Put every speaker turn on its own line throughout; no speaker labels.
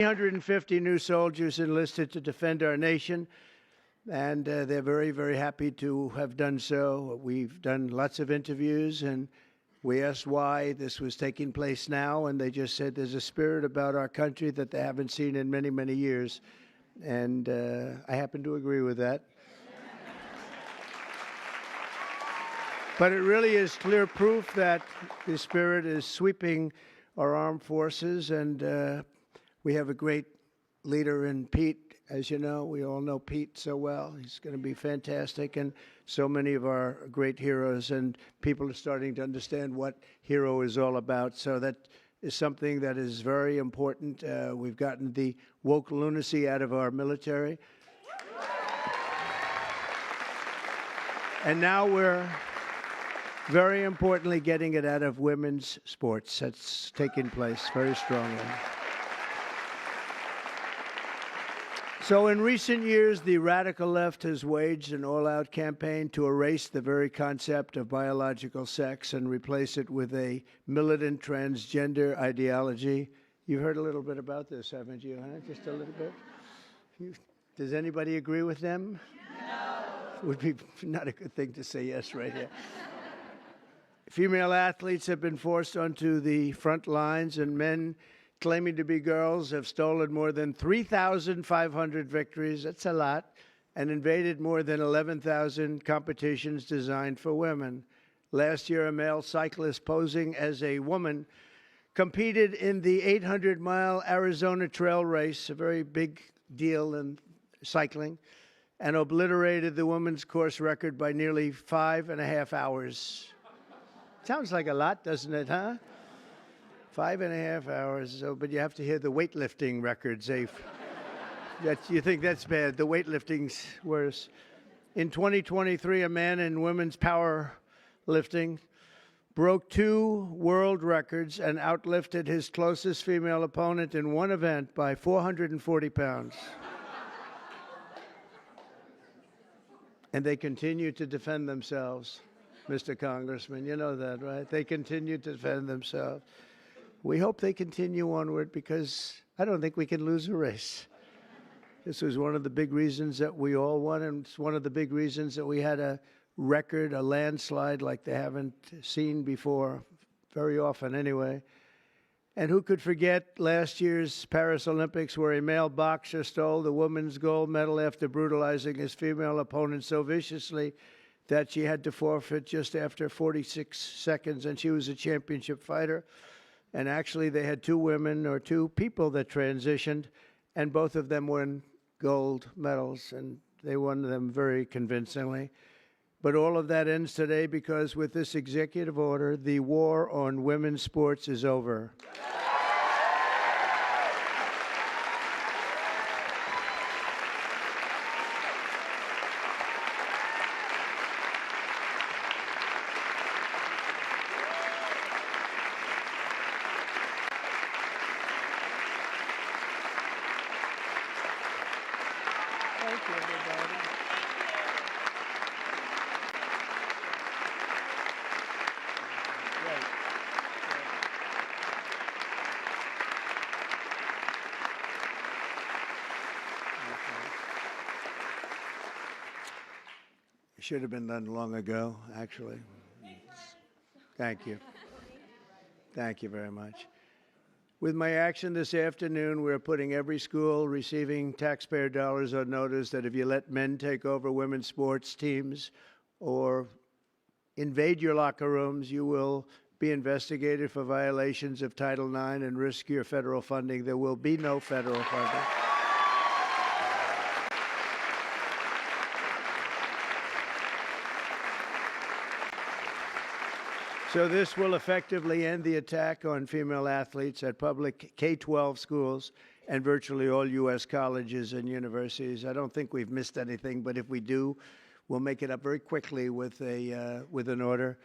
350 new soldiers enlisted to defend our nation, and they're very, very happy to have done so. We've done lots of interviews, and we asked why this was taking place now, and they just said there's a spirit about our country that they haven't seen in many, many years, and I happen to agree with that. But it really is clear proof that the spirit is sweeping our armed forces, and we have a great leader in Pete. As you know, we all know Pete so well. He's going to be fantastic, and so many of our great heroes, and people are starting to understand what hero is all about. So that is something that is very important. We've gotten the woke lunacy out of our military. And now we're very importantly getting it out of women's sports. That's taking place very strongly. So in recent years, the radical left has waged an all-out campaign to erase the very concept of biological sex and replace it with a militant transgender ideology. You've heard a little bit about this, haven't you? Huh? Just a little bit? Does anybody agree with them? No. Would be not a good thing to say yes right here. Female athletes have been forced onto the front lines, and men claiming to be girls have stolen more than 3,500 victories, that's a lot, and invaded more than 11,000 competitions designed for women. Last year, a male cyclist posing as a woman competed in the 800-mile Arizona Trail Race, a very big deal in cycling, and obliterated the women's course record by nearly 5.5 hours. Sounds like a lot, doesn't it, huh? 5.5 hours, so, but you have to hear the weightlifting records. You think that's bad. The weightlifting's worse. In 2023, a man in women's powerlifting broke 2 world records and outlifted his closest female opponent in one event by 440 pounds. And they continue to defend themselves, Mr. Congressman. You know that, right? They continue to defend themselves. We hope they continue onward because I don't think we can lose a race. This was one of the big reasons that we all won, and it's one of the big reasons that we had a record, a landslide like they haven't seen before, very often anyway. And who could forget last year's Paris Olympics where a male boxer stole the women's gold medal after brutalizing his female opponent so viciously that she had to forfeit just after 46 seconds, and she was a championship fighter. And actually, they had 2 women or 2 people that transitioned, and both of them won gold medals, and they won them very convincingly. But all of that ends today because with this executive order, the war on women's sports is over. Thank you, everybody. Great. It should have been done long ago, actually. Thank you. Thank you very much. With my action this afternoon, we're putting every school receiving taxpayer dollars on notice that if you let men take over women's sports teams or invade your locker rooms, you will be investigated for violations of Title IX and risk your federal funding. There will be no federal funding. So this will effectively end the attack on female athletes at public K-12 schools and virtually all U.S. colleges and universities. I don't think we've missed anything, but if we do, we'll make it up very quickly with an order,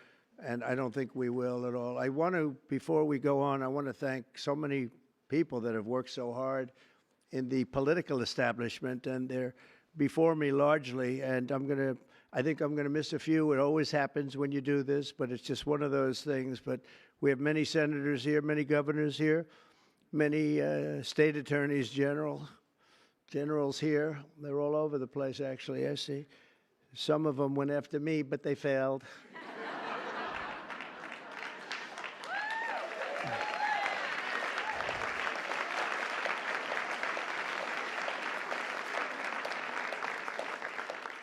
and I don't think we will at all. I want to, before we go on, I want to thank so many people that have worked so hard in the political establishment, and they're before me largely, and I think I'm going to miss a few. It always happens when you do this, but it's just one of those things. But we have many senators here, many governors here. many state attorneys generals here. They're all over the place, actually, I see. Some of them went after me, but they failed.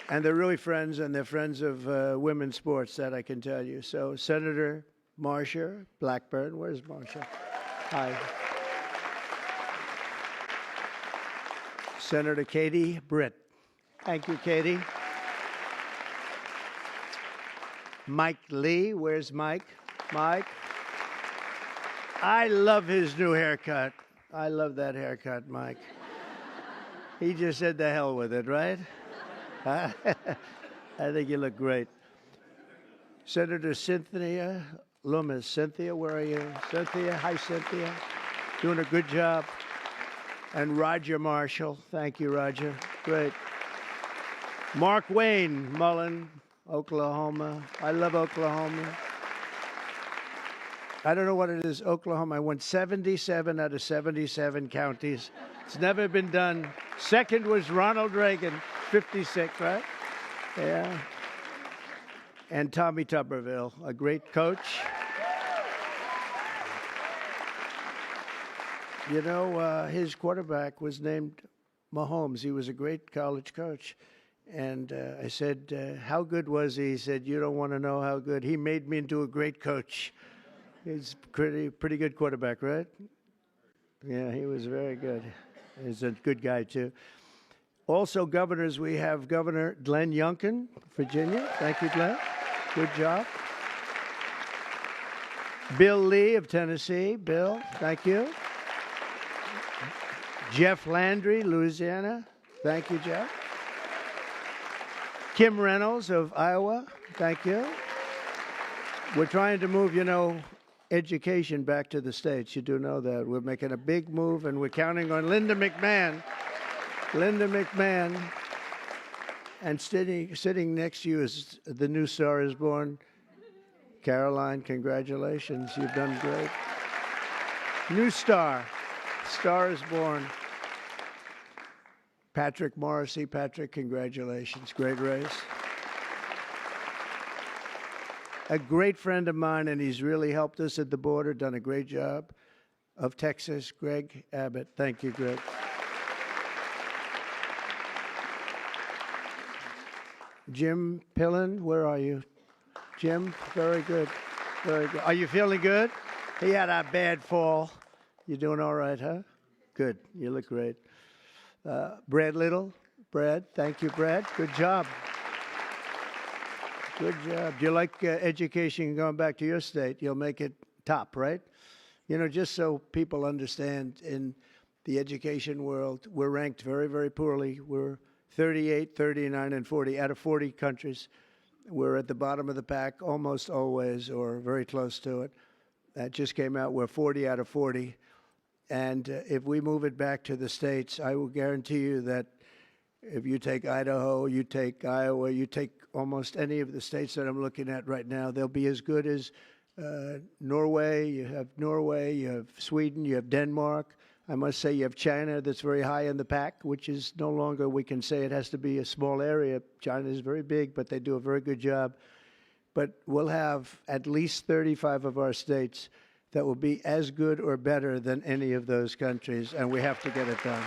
And they're really friends, and they're friends of women's sports, that I can tell you. So Senator Marsha Blackburn, where's Marsha? Hi. Senator Katie Britt. Thank you, Katie. Mike Lee, where's Mike? Mike. I love his new haircut. I love that haircut, Mike. He just said the hell with it, right? I think you look great. Senator Cynthia Loomis. Cynthia, where are you? Cynthia, hi, Cynthia. Doing a good job. And Roger Marshall. Thank you, Roger. Great. Mark Wayne Mullen, Oklahoma. I love Oklahoma. I don't know what it is, Oklahoma. I won 77 out of 77 counties. It's never been done. Second was Ronald Reagan, 56, right? Yeah. And Tommy Tuberville, a great coach. You know, his quarterback was named Mahomes. He was a great college coach. And I said, how good was he? He said, you don't want to know how good. He made me into a great coach. He's pretty good quarterback, right? Yeah, he was very good. He's a good guy, too. Also, governors, we have Governor Glenn Youngkin, Virginia. Thank you, Glenn. Good job. Bill Lee of Tennessee. Bill, thank you. Jeff Landry, Louisiana. Thank you, Jeff. Kim Reynolds of Iowa. Thank you. We're trying to move, education back to the states. You do know that. We're making a big move, and we're counting on Linda McMahon. Linda McMahon. And sitting next to you is the new Star is Born. Caroline, congratulations. You've done great. New star. Star is Born. Patrick Morrissey. Patrick, congratulations. Great race. A great friend of mine, and he's really helped us at the border, done a great job, of Texas, Greg Abbott. Thank you, Greg. Jim Pillen, where are you? Jim, very good. Very good. Are you feeling good? He had a bad fall. You doing all right, huh? Good. You look great. Brad Little. Brad, thank you, Brad. Good job. Good job. Do you like education going back to your state? You'll make it top, right? Just so people understand, in the education world, we're ranked very, very poorly. We're 38, 39, and 40 out of 40 countries. We're at the bottom of the pack almost always, or very close to it. That just came out. We're 40 out of 40. And if we move it back to the states, I will guarantee you that if you take Idaho, you take Iowa, you take almost any of the states that I'm looking at right now, they'll be as good as Norway. You have Sweden, you have Denmark. I must say you have China that's very high in the pack, which is no longer, we can say it has to be a small area. China is very big, but they do a very good job. But we'll have at least 35 of our states that will be as good or better than any of those countries, and we have to get it done.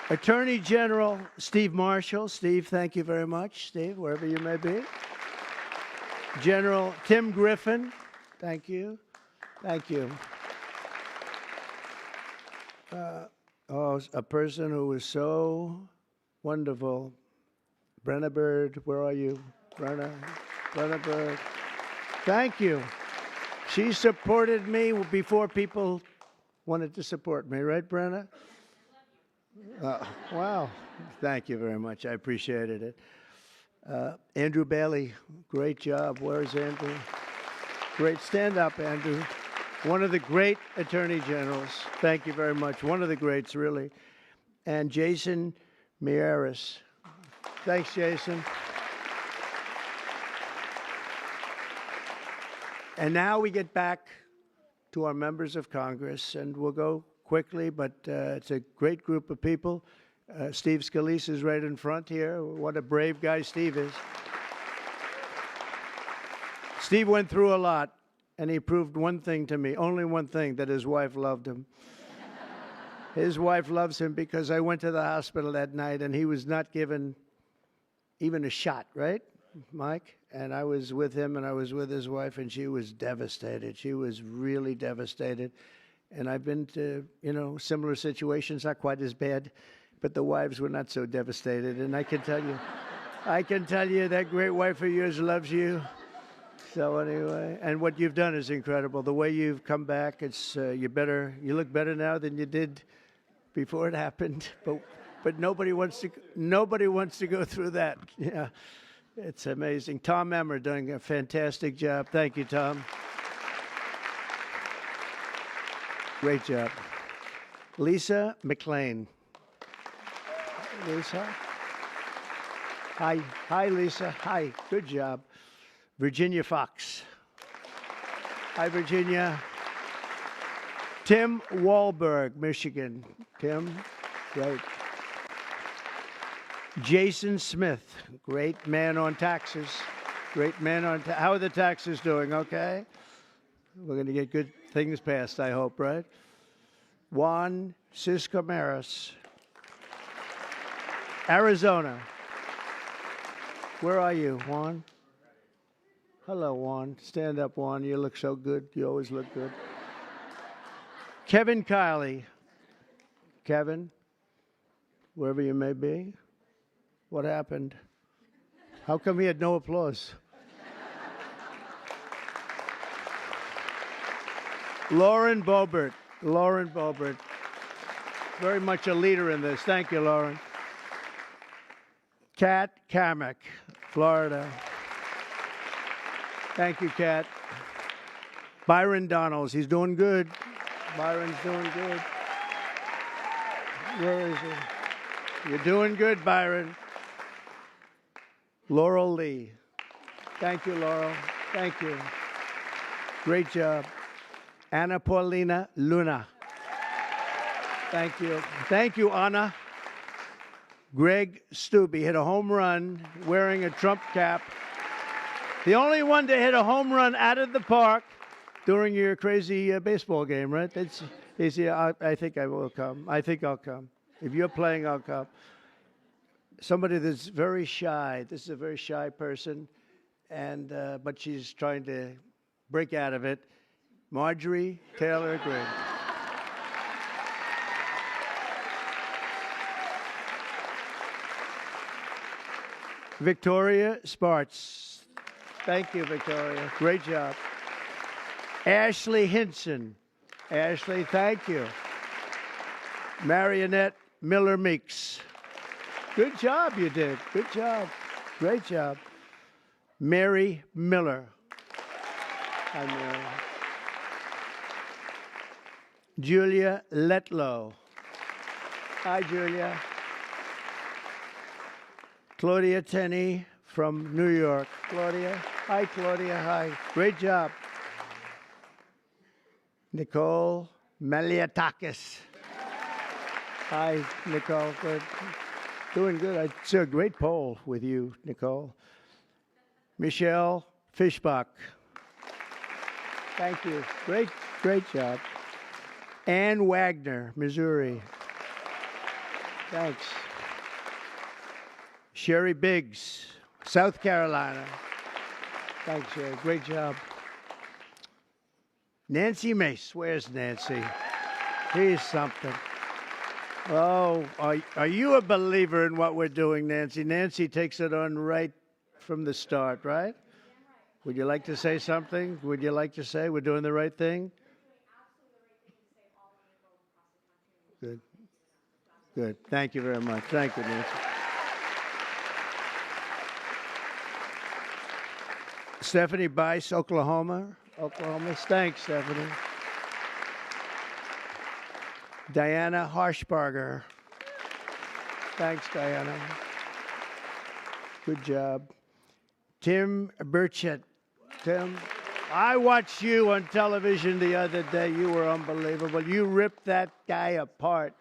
Attorney General Steve Marshall. Steve, thank you very much. Steve, wherever you may be. General Tim Griffin. Thank you. Thank you. A person who was so wonderful. Brenna Bird, where are you? Brenna Bird. Thank you. She supported me before people wanted to support me, right, Brenna? Wow. Thank you very much. I appreciated it. Andrew Bailey, great job. Where's Andrew? Great. Stand up, Andrew. One of the great attorney generals. Thank you very much. One of the greats, really. And Jason Miyares. Thanks, Jason. And now we get back to our members of Congress, and we'll go quickly, but it's a great group of people. Steve Scalise is right in front here. What a brave guy Steve is. Steve went through a lot, and he proved one thing to me, only one thing, that his wife loved him. His wife loves him because I went to the hospital that night, and he was not given even a shot, right, Mike? And I was with him, and I was with his wife, and she was devastated. She was really devastated. And I've been to, similar situations, not quite as bad, but the wives were not so devastated. And I can tell you that great wife of yours loves you. So anyway, and what you've done is incredible. The way you've come back, it's you look better now than you did before it happened. But nobody wants to go through that. Yeah. It's amazing. Tom Emmer doing a fantastic job. Thank you, Tom. Great job. Lisa McLean. Lisa. Hi. Hi, Lisa. Hi. Good job. Virginia Fox. Hi, Virginia. Tim Wahlberg, Michigan. Tim, great. Jason Smith, great man on taxes. Great man on how are the taxes doing? Okay? We're going to get good things passed, I hope, right? Juan Siscomaris, Arizona. Where are you, Juan? Hello, Juan. Stand up, Juan. You look so good. You always look good. Kevin Kiley. Kevin, wherever you may be. What happened? How come he had no applause? Lauren Boebert. Lauren Boebert. Very much a leader in this. Thank you, Lauren. Kat Kamek, Florida. Thank you, Kat. Byron Donalds. He's doing good. Byron's doing good. Where is he? You're doing good, Byron. Laurel Lee. Thank you, Laurel. Thank you. Great job. Anna Paulina Luna. Thank you. Thank you, Anna. Greg Stubbe hit a home run wearing a Trump cap. The only one to hit a home run out of the park during your crazy baseball game, right? I think I will come. I think I'll come. If you're playing, I'll come. Somebody that's very shy. This is a very shy person, but she's trying to break out of it. Marjorie Taylor Greene. Victoria Sparts. Thank you, Victoria. Great job. Ashley Hinson. Ashley, thank you. Marionette Miller Meeks. Good job you did. Good job. Great job. Mary Miller. Hi, Mary. Julia Letlow. Hi, Julia. Claudia Tenney from New York. Claudia. Hi, Claudia. Hi. Great job. Nicole Maliatakis. Hi, Nicole. Good. Doing good. I see a great poll with you, Nicole. Michelle Fishbach. Thank you. Great job. Ann Wagner, Missouri. Thanks. Sherry Biggs, South Carolina. Thanks, Sherry. Great job. Nancy Mace. Where's Nancy? Here's something. Oh, are you a believer in what we're doing, Nancy? Nancy takes it on right from the start, right? Would you like to say something? Would you like to say we're doing the right thing? Good. Good. Thank you very much. Thank you, Nancy. Stephanie Bice, Oklahoma. Thanks, Stephanie. Diana Harshbarger. Thanks, Diana. Good job. Tim Burchett. Tim, I watched you on television the other day. You were unbelievable. You ripped that guy apart.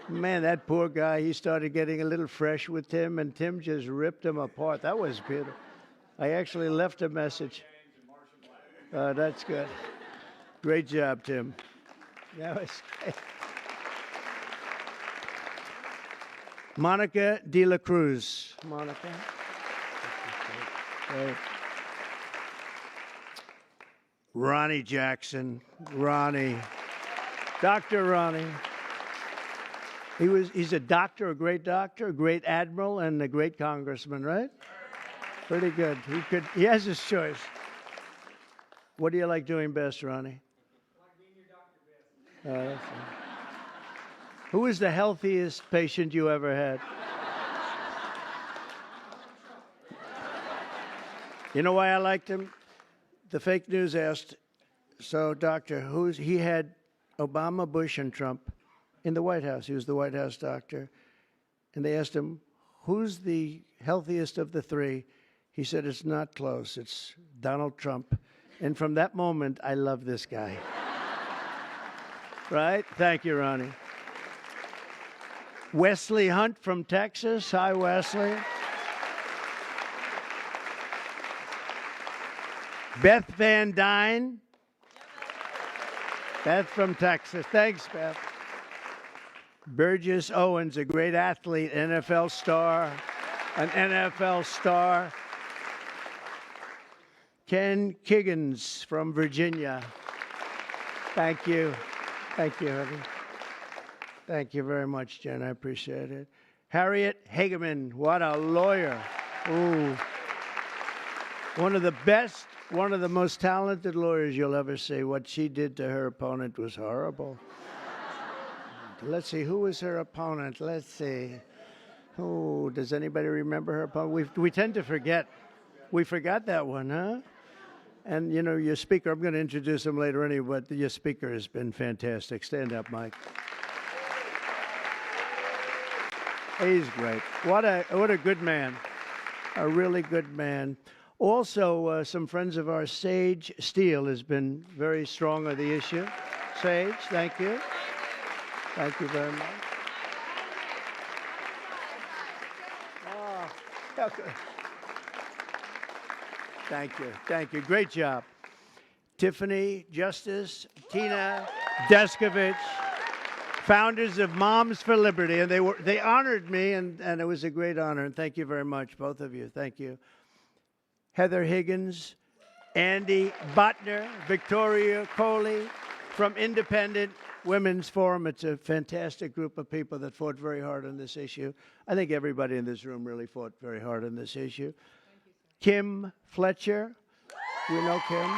Man, that poor guy, he started getting a little fresh with Tim, and Tim just ripped him apart. That was beautiful. I actually left a message. That's good. Great job, Tim. That was great. Monica de la Cruz. Monica. Great. Ronnie Jackson. Ronnie. Dr. Ronnie. He's a doctor, a great admiral, and a great congressman, right? Pretty good. He has his choice. What do you like doing best, Ronnie?
I like being your doctor best.
Who is the healthiest patient you ever had? You know why I liked him? The fake news asked, so doctor, he had Obama, Bush, and Trump in the White House. He was the White House doctor. And they asked him, who's the healthiest of the three? He said, it's not close. It's Donald Trump. And from that moment, I love this guy. Right? Thank you, Ronnie. Wesley Hunt from Texas. Hi, Wesley. Beth Van Dyne. Beth from Texas. Thanks, Beth. Burgess Owens, a great athlete, an NFL star. Ken Kiggins from Virginia. Thank you. Thank you, honey. Thank you very much, Jen. I appreciate it. Harriet Hageman, what a lawyer. Ooh. One of the best, one of the most talented lawyers you'll ever see. What she did to her opponent was horrible. Let's see, who was her opponent? Let's see. Oh, does anybody remember her opponent? We tend to forget. We forgot that one, huh? And, you know, your speaker, I'm going to introduce him later anyway, but your speaker has been fantastic. Stand up, Mike. He's great. What a good man. A really good man. Also, some friends of ours, Sage Steele, has been very strong on the issue. Sage, thank you. Thank you very much. Oh, okay. Thank you. Thank you. Great job. Tiffany Justice, Tina Deskovich, founders of Moms for Liberty, and they honored me, and it was a great honor. And thank you very much, both of you. Thank you. Heather Higgins, Andy Butner, Victoria Coley from Independent Women's Forum. It's a fantastic group of people that fought very hard on this issue. I think everybody in this room really fought very hard on this issue. Kim Fletcher. You know Kim?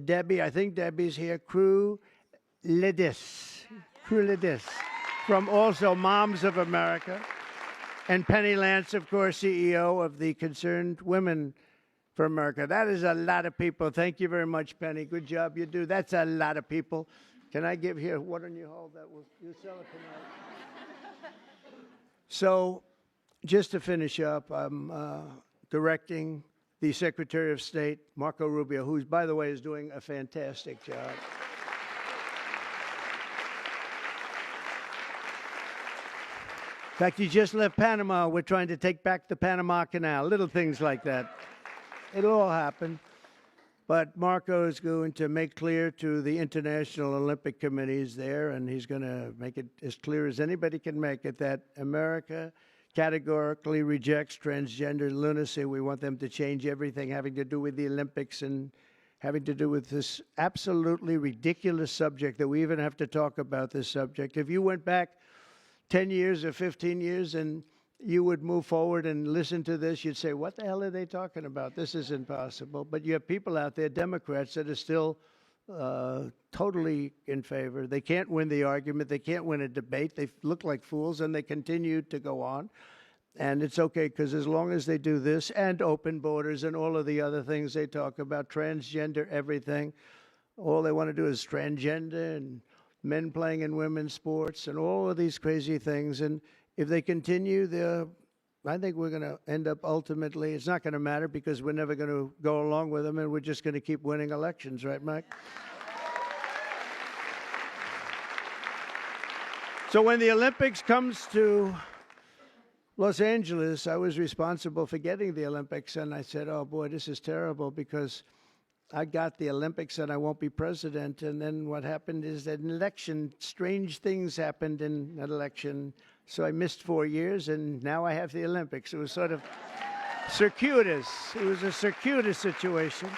Debbie, I think Debbie's here. Crew Ledis from also Moms of America. And Penny Lance, of course, CEO of the Concerned Women for America. That is a lot of people. Thank you very much, Penny. Good job you do. That's a lot of people. Can I give here? Why don't you hold that? You sell it tonight. So, just to finish up, I'm directing the Secretary of State, Marco Rubio, who, by the way, is doing a fantastic job. In fact, he just left Panama. We're trying to take back the Panama Canal, little things like that. It'll all happen. But Marco is going to make clear to the International Olympic Committees there, and he's going to make it as clear as anybody can make it, that America categorically rejects transgender lunacy. We want them to change everything having to do with the Olympics and having to do with this absolutely ridiculous subject that we even have to talk about this subject. If you went back 10 years or 15 years and you would move forward and listen to this, you'd say, what the hell are they talking about? This is impossible. But you have people out there, Democrats, that are still totally in favor. They can't win the argument. They can't win a debate. They look like fools, and they continue to go on. And it's okay, because as long as they do this and open borders and all of the other things they talk about, transgender everything, all they want to do is transgender and men playing in women's sports and all of these crazy things. And if they continue, I think we're going to end up ultimately, it's not going to matter because we're never going to go along with them, and we're just going to keep winning elections, right, Mike? So when the Olympics comes to Los Angeles, I was responsible for getting the Olympics, and I said, oh boy, this is terrible because I got the Olympics and I won't be president. And then what happened is that an election, strange things happened in an election. So I missed 4 years, and now I have the Olympics. It was sort of circuitous. It was a circuitous situation.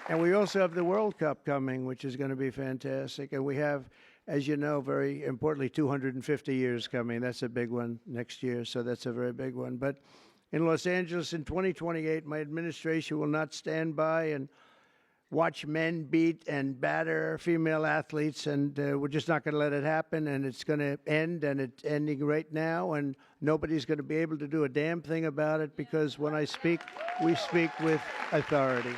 And we also have the World Cup coming, which is going to be fantastic. And we have, as you know, very importantly, 250 years coming. That's a big one next year, so that's a very big one. But in Los Angeles in 2028, my administration will not stand by and watch men beat and batter female athletes, and we're just not going to let it happen, and it's going to end, and it's ending right now, and nobody's going to be able to do a damn thing about it because when I speak, we speak with authority.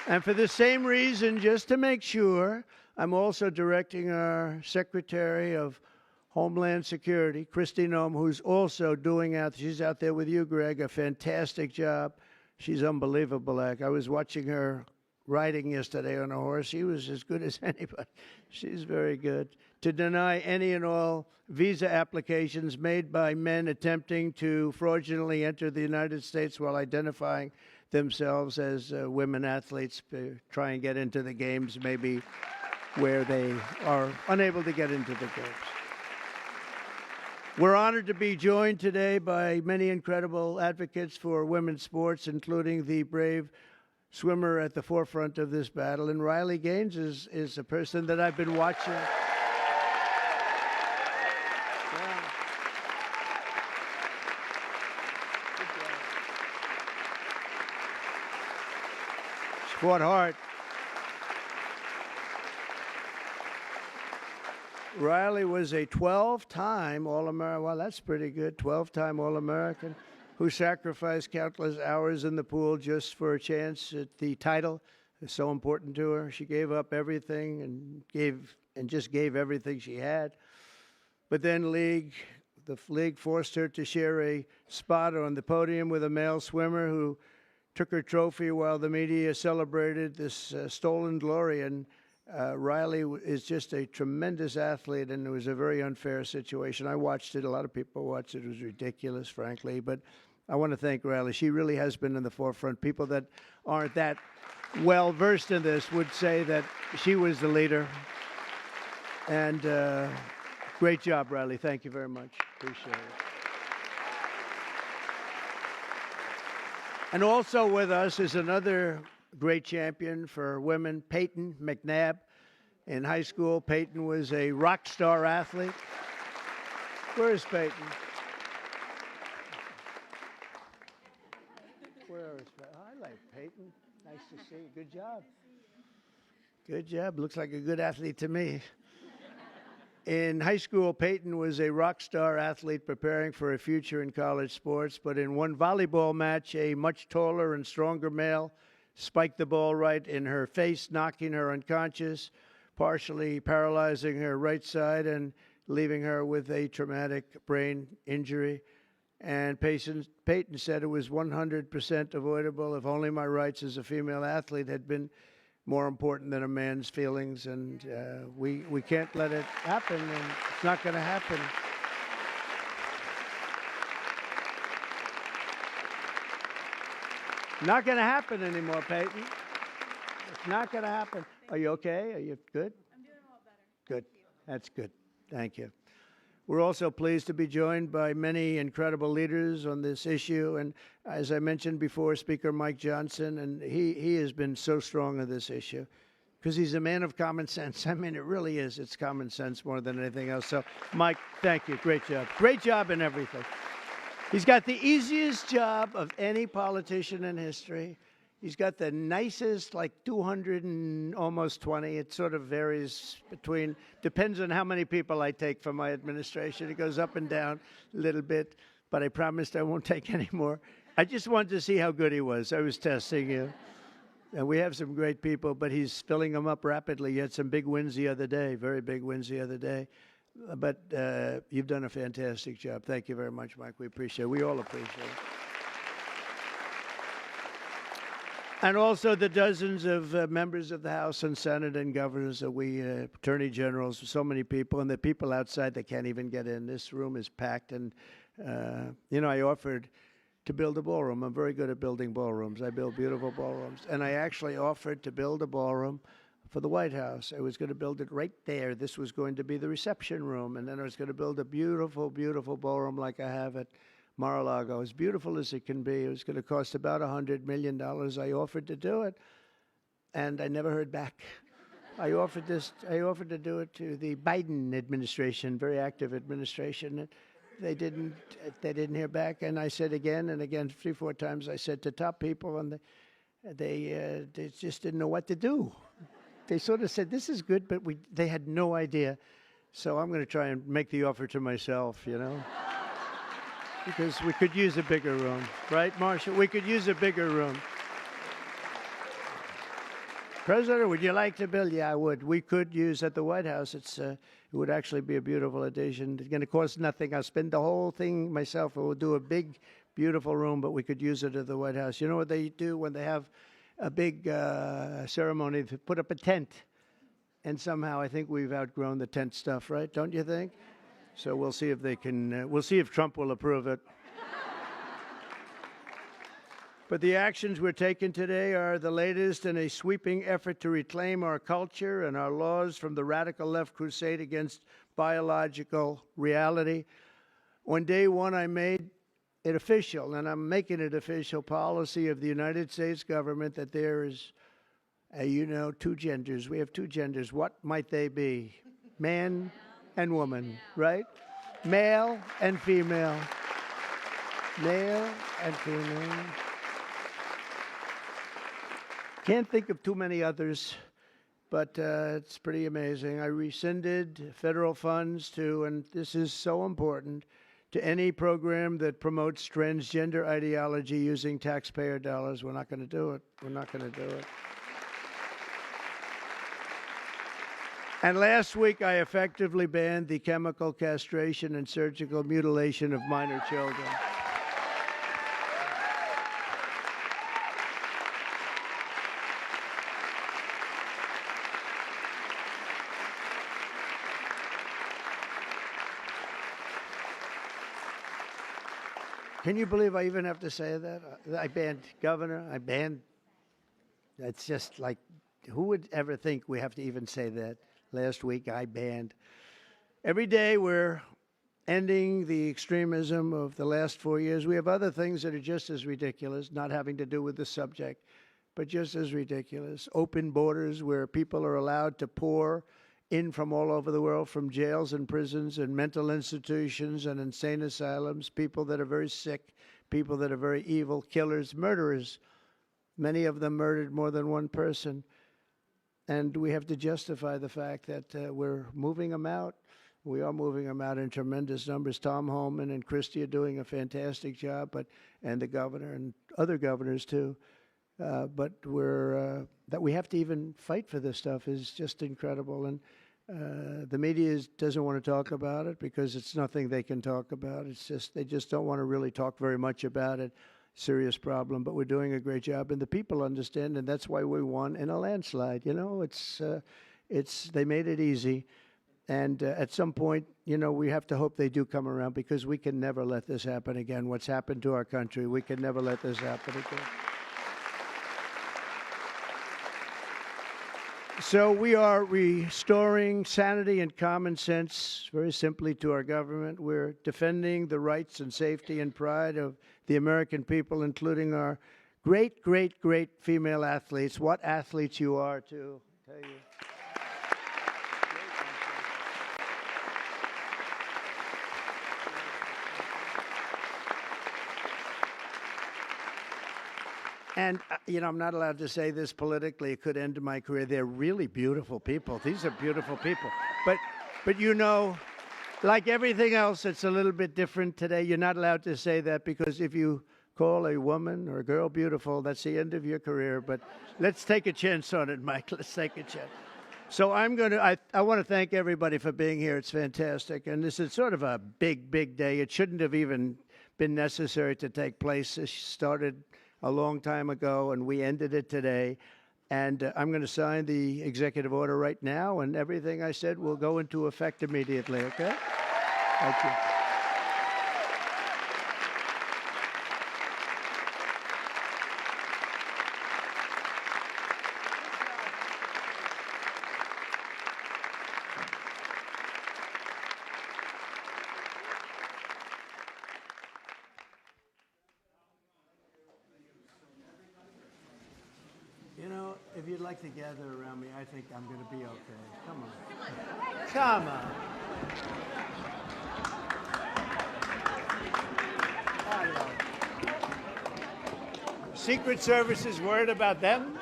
And for the same reason, just to make sure, I'm also directing our Secretary of Homeland Security, Kristi Noem, who's also doing she's out there with you, Greg, a fantastic job. She's unbelievable. I was watching her riding yesterday on a horse. She was as good as anybody. She's very good. To deny any and all visa applications made by men attempting to fraudulently enter the United States while identifying themselves as women athletes, try and get into the games maybe where they are unable to get into the games. We're honored to be joined today by many incredible advocates for women's sports, including the brave swimmer at the forefront of this battle. And Riley Gaines is a person that I've been watching. Yeah. Good job. She fought hard. Riley was a 12-time All-American. Well, that's pretty good. 12-time All-American who sacrificed countless hours in the pool just for a chance at the title. It's so important to her. She gave up everything and just gave everything she had. But then the league forced her to share a spot on the podium with a male swimmer who took her trophy while the media celebrated this stolen glory. And Riley is just a tremendous athlete, and it was a very unfair situation. I watched it. A lot of people watched it. It was ridiculous, frankly. But I want to thank Riley. She really has been in the forefront. People that aren't that well versed in this would say that she was the leader. And great job, Riley. Thank you very much. Appreciate it. And also with us is another great champion for women, Peyton McNabb. In high school, Peyton was a rock star athlete. Where is Peyton? Where is Peyton? Oh, I like Peyton. Nice to see you. Good job. Good job. Looks like a good athlete to me. In high school, Peyton was a rock star athlete preparing for a future in college sports, but in one volleyball match, a much taller and stronger male spiked the ball right in her face, knocking her unconscious, partially paralyzing her right side and leaving her with a traumatic brain injury. And Peyton said it was 100% avoidable if only my rights as a female athlete had been more important than a man's feelings. And we can't let it happen, and it's not going to happen. Not going to happen anymore, Peyton. It's not going to happen. Are you okay? Are you good?
I'm doing a lot better.
Good. That's good. Thank you. We're also pleased to be joined by many incredible leaders on this issue. And as I mentioned before, Speaker Mike Johnson, and he has been so strong on this issue because he's a man of common sense. I mean, it really is. It's common sense more than anything else. So, Mike, thank you. Great job. Great job in everything. He's got the easiest job of any politician in history. He's got the nicest, like 200 and almost 20. It sort of varies depends on how many people I take from my administration. It goes up and down a little bit, but I promised I won't take any more. I just wanted to see how good he was. I was testing you. And we have some great people, but he's filling them up rapidly. He had some big wins the other day, very big wins the other day. But you've done a fantastic job. Thank you very much, Mike. We appreciate it. We all appreciate it. And also the dozens of members of the House and Senate and governors that attorney generals, so many people, and the people outside that can't even get in. This room is packed. And, I offered to build a ballroom. I'm very good at building ballrooms. I build beautiful ballrooms. And I actually offered to build a ballroom for the White House. I was going to build it right there. This was going to be the reception room. And then I was going to build a beautiful, beautiful ballroom like I have at Mar-a-Lago, as beautiful as it can be. It was going to cost about $100 million. I offered to do it, and I never heard back. I offered to do it to the Biden administration, very active administration. And they didn't hear back. And I said again and again, 3-4 times, I said to top people, and they just didn't know what to do. They sort of said, this is good, but they had no idea. So I'm going to try and make the offer to myself, because we could use a bigger room. Right, Marshall? We could use a bigger room. President, would you like to build? Yeah, I would. We could use at the White House. It would actually be a beautiful addition. It's going to cost nothing. I'll spend the whole thing myself. We'll do a big, beautiful room, but we could use it at the White House. You know what they do when they have a big ceremony? They put up a tent. And somehow I think we've outgrown the tent stuff, right? Don't you think? So we'll see if they can, we'll see if Trump will approve it. But the actions we're taking today are the latest in a sweeping effort to reclaim our culture and our laws from the radical left crusade against biological reality. On day one, I made it official, and I'm making it official, policy of the United States government that there is, two genders. We have two genders. What might they be? Man and woman, right? Male and female. Male and female. Can't think of too many others, but it's pretty amazing. I rescinded federal funds to, and this is so important, to any program that promotes transgender ideology using taxpayer dollars. We're not going to do it. We're not going to do it. And last week, I effectively banned the chemical castration and surgical mutilation of minor children. Can you believe I even have to say that? I banned governor. I banned. It's just like, who would ever think we have to even say that? Last week, I banned. Every day, we're ending the extremism of the last 4 years. We have other things that are just as ridiculous, not having to do with the subject, but just as ridiculous. Open borders where people are allowed to pour in from all over the world, from jails and prisons and mental institutions and insane asylums, people that are very sick, people that are very evil, killers, murderers. Many of them murdered more than one person. And we have to justify the fact that we're moving them out. We are moving them out in tremendous numbers. Tom Homan and Christie are doing a fantastic job, and the governor and other governors too. But that we have to even fight for this stuff is just incredible. And the media doesn't want to talk about it because it's nothing they can talk about. It's just they just don't want to really talk very much about it. Serious problem, but we're doing a great job, and the people understand, and that's why we won in a landslide. They made it easy, and at some point, we have to hope they do come around, because we can never let this happen again. What's happened to our country, we can never let this happen again. So we are restoring sanity and common sense, very simply, to our government. We're defending the rights and safety and pride of the American people, including our great, great, great female athletes. What athletes you are, too, I tell you. And, I'm not allowed to say this politically. It could end my career. They're really beautiful people. These are beautiful people. But like everything else, it's a little bit different today. You're not allowed to say that, because if you call a woman or a girl beautiful, that's the end of your career. But let's take a chance on it, Mike. Let's take a chance. So I want to thank everybody for being here. It's fantastic. And this is sort of a big, big day. It shouldn't have even been necessary to take place. It started a long time ago, and we ended it today. And I'm going to sign the executive order right now, and everything I said will go into effect immediately, okay? Thank you. You know, if you'd like to gather around me, I think I'm going to be okay. Come on. Come on. Hello. Secret Service is worried about them?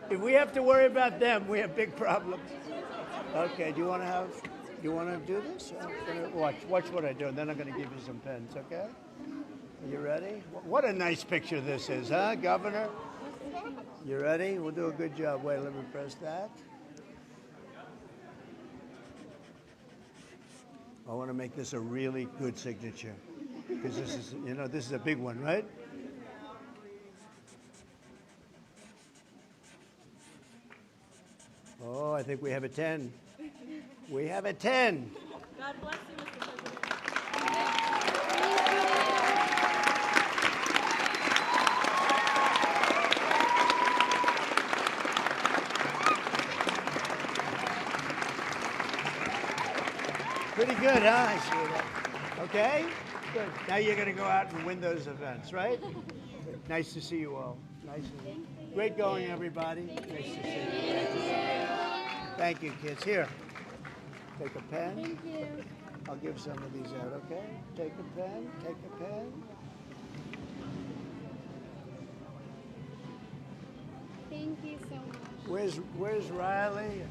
If we have to worry about them, we have big problems. Okay, do you want to do this? Watch what I do, and then I'm going to give you some pens, okay? Are you ready? What a nice picture this is, huh, Governor? You ready? We'll do a good job. Wait, let me press that. I want to make this a really good signature because this is a big one, right? Oh, I think we have a 10. We have a 10.
God bless you, Mr. President.
Pretty good, huh? I see that. Okay? Good. Now you're going to go out and win those events, right? Nice to see you all. Nice to see you. Great going, everybody. Nice to see you. Thank you, kids. Here, take a pen.
Thank you.
I'll give some of these out, okay? Take a pen. Take a pen.
Thank you so much.
Where's Riley?